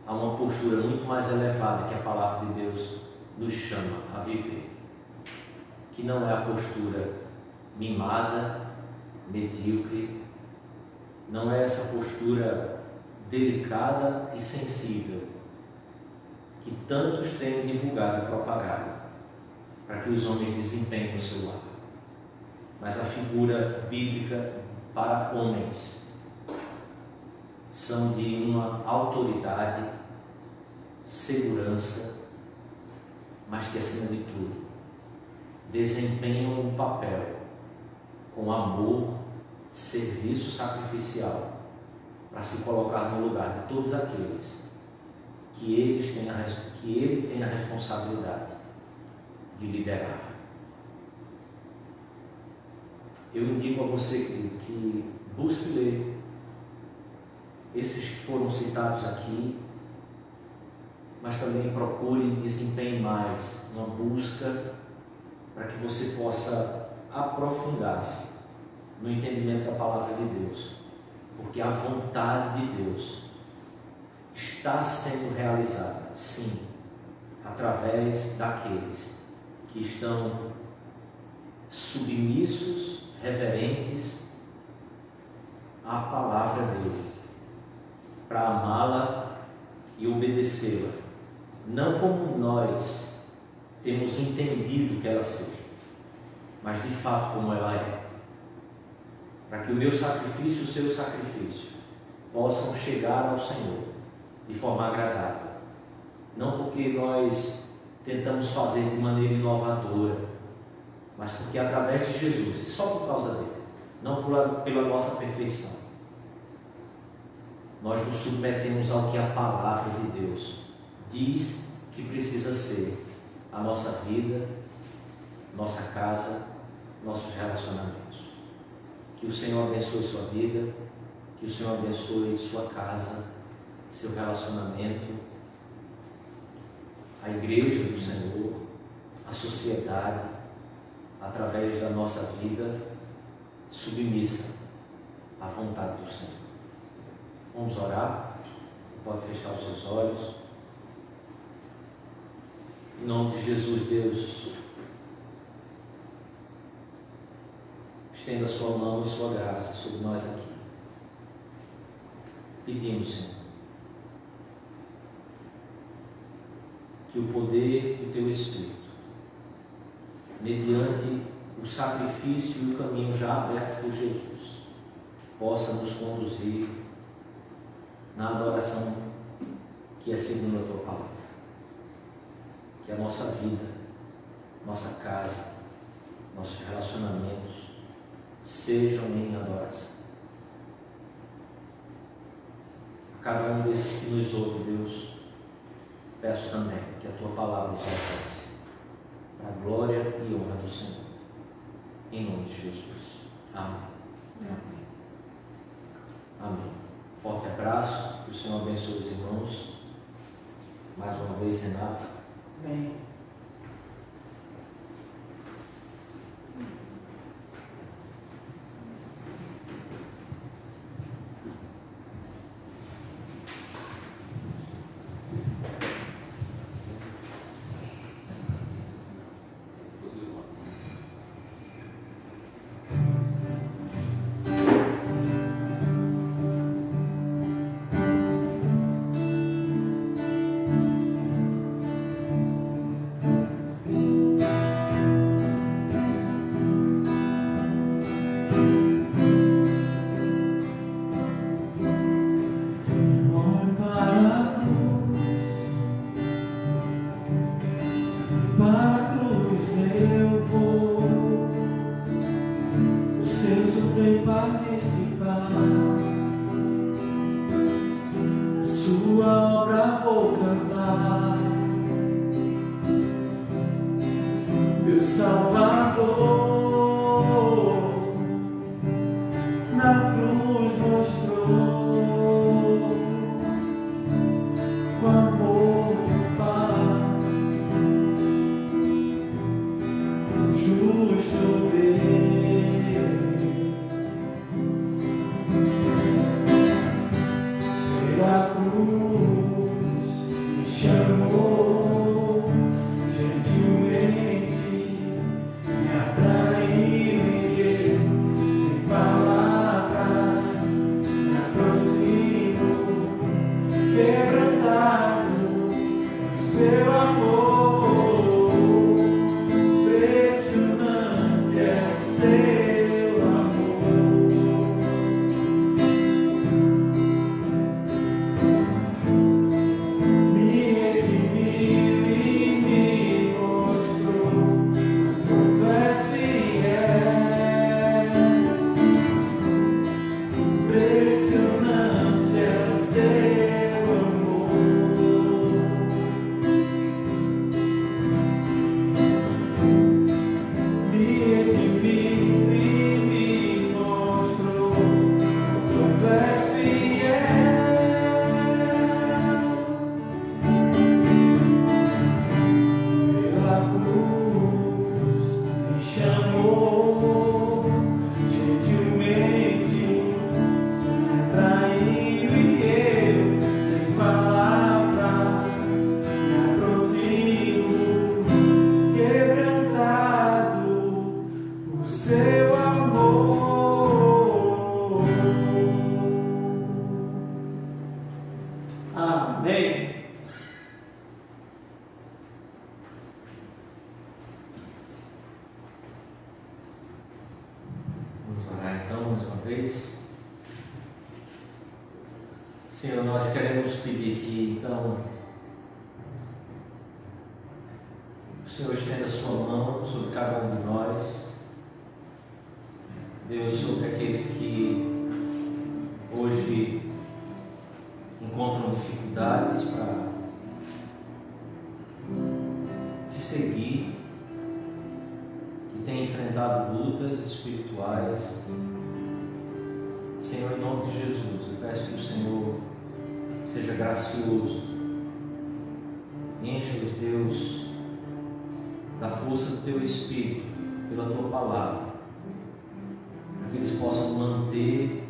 há uma postura muito mais elevada que a palavra de Deus nos chama a viver, que não é a postura mimada, medíocre, não é essa postura delicada e sensível que tantos têm divulgado e propagado para que os homens desempenhem o seu lar. Mas a figura bíblica para homens são de uma autoridade, segurança, mas que acima de tudo desempenham um papel com amor, serviço sacrificial, para se colocar no lugar de todos aqueles que ele tem a responsabilidade de liderar. Eu indico a você, querido, que busque ler esses que foram citados aqui, mas também procure desempenhar mais uma busca para que você possa aprofundar-se no entendimento da palavra de Deus, porque a vontade de Deus está sendo realizada, sim, através daqueles que estão submissos, reverentes à palavra dele, para amá-la e obedecê-la, não como nós temos entendido que ela seja, mas de fato como ela é, para que o meu sacrifício e o seu sacrifício possam chegar ao Senhor de forma agradável, não porque nós tentamos fazer de maneira inovadora, mas porque através de Jesus, e só por causa dele, não pela nossa perfeição, nós nos submetemos ao que a palavra de Deus diz que precisa ser a nossa vida, nossa casa, nossos relacionamentos. Que o Senhor abençoe sua vida, que o Senhor abençoe sua casa, seu relacionamento, a igreja do Senhor, a sociedade, através da nossa vida submissa à vontade do Senhor. Vamos orar? Você pode fechar os seus olhos. Em nome de Jesus, Deus, estenda a sua mão e sua graça sobre nós aqui. Pedimos, Senhor, que o poder do Teu Espírito, mediante o sacrifício e o caminho já aberto por Jesus, possa nos conduzir na adoração que é segundo a Tua palavra. Que a nossa vida, nossa casa, nossos relacionamentos sejam em adoração. A cada um desses que nos ouve, Deus, peço também que a Tua palavra nos alcance para a glória e honra do Senhor. Em nome de Jesus. Amém. Amém. Amém. Forte abraço. Que o Senhor abençoe os irmãos. Mais uma vez, Renato. Amém. Senhor, nós queremos pedir que então o Senhor estenda a sua mão sobre cada um de nós, Deus, sobre aqueles que hoje encontram dificuldades para te seguir, que têm enfrentado lutas espirituais. Senhor, em nome de Jesus, eu peço que o Senhor seja gracioso, enche-os, Deus, da força do Teu Espírito, pela Tua Palavra, para que eles possam manter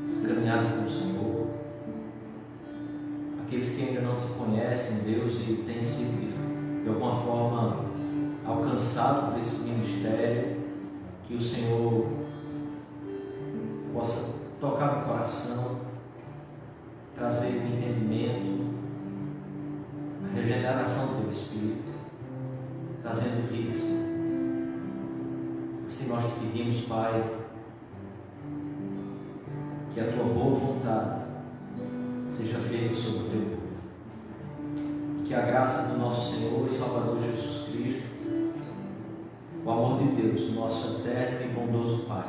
a caminhada com o Senhor. Aqueles que ainda não Te conhecem, Deus, e têm sido de alguma forma alcançados por esse ministério, que o Senhor possa tocar no coração, trazer o entendimento, a regeneração do Teu Espírito, trazendo vida, Senhor. Assim nós Te pedimos, Pai, que a Tua boa vontade seja feita sobre o Teu povo. Que a graça do nosso Senhor e Salvador Jesus Cristo, o amor de Deus, o nosso eterno e bondoso Pai,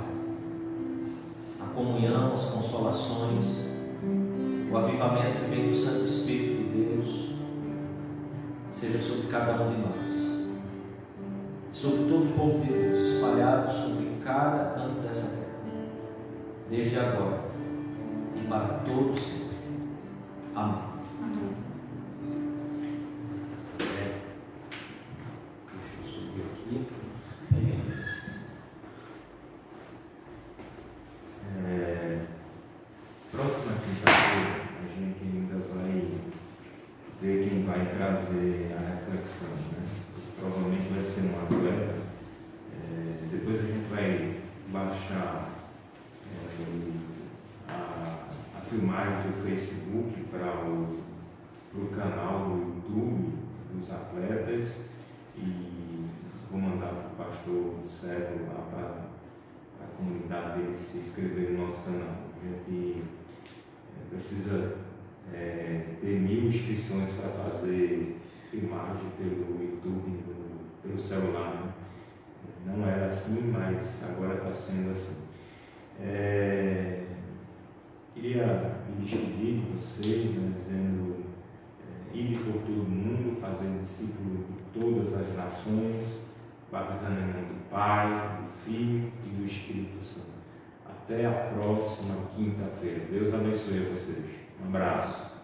a comunhão, as consolações, o avivamento que vem do Santo Espírito de Deus, seja sobre cada um de nós, sobre todo o povo de Deus, espalhado sobre cada canto dessa terra, desde agora e para todos sempre. Amém. Deixa eu subir aqui. Próxima quinta-feira a gente ainda vai ver quem vai trazer a reflexão, né? Provavelmente vai ser um atleta. Depois a gente vai baixar a filmagem do Facebook para o canal do YouTube dos atletas, e vou mandar para o pastor Sérgio lá para a comunidade dele se inscrever no nosso canal. A gente precisa ter 1000 inscrições para fazer filmagem pelo YouTube, pelo celular, né? Não era assim, mas agora está sendo assim. Queria me despedir de vocês, né, dizendo: ide por todo mundo, fazendo discípulo de todas as nações, batizando em nome do Pai, do Filho e do Espírito Santo. Até a próxima quinta-feira. Deus abençoe vocês. Um abraço.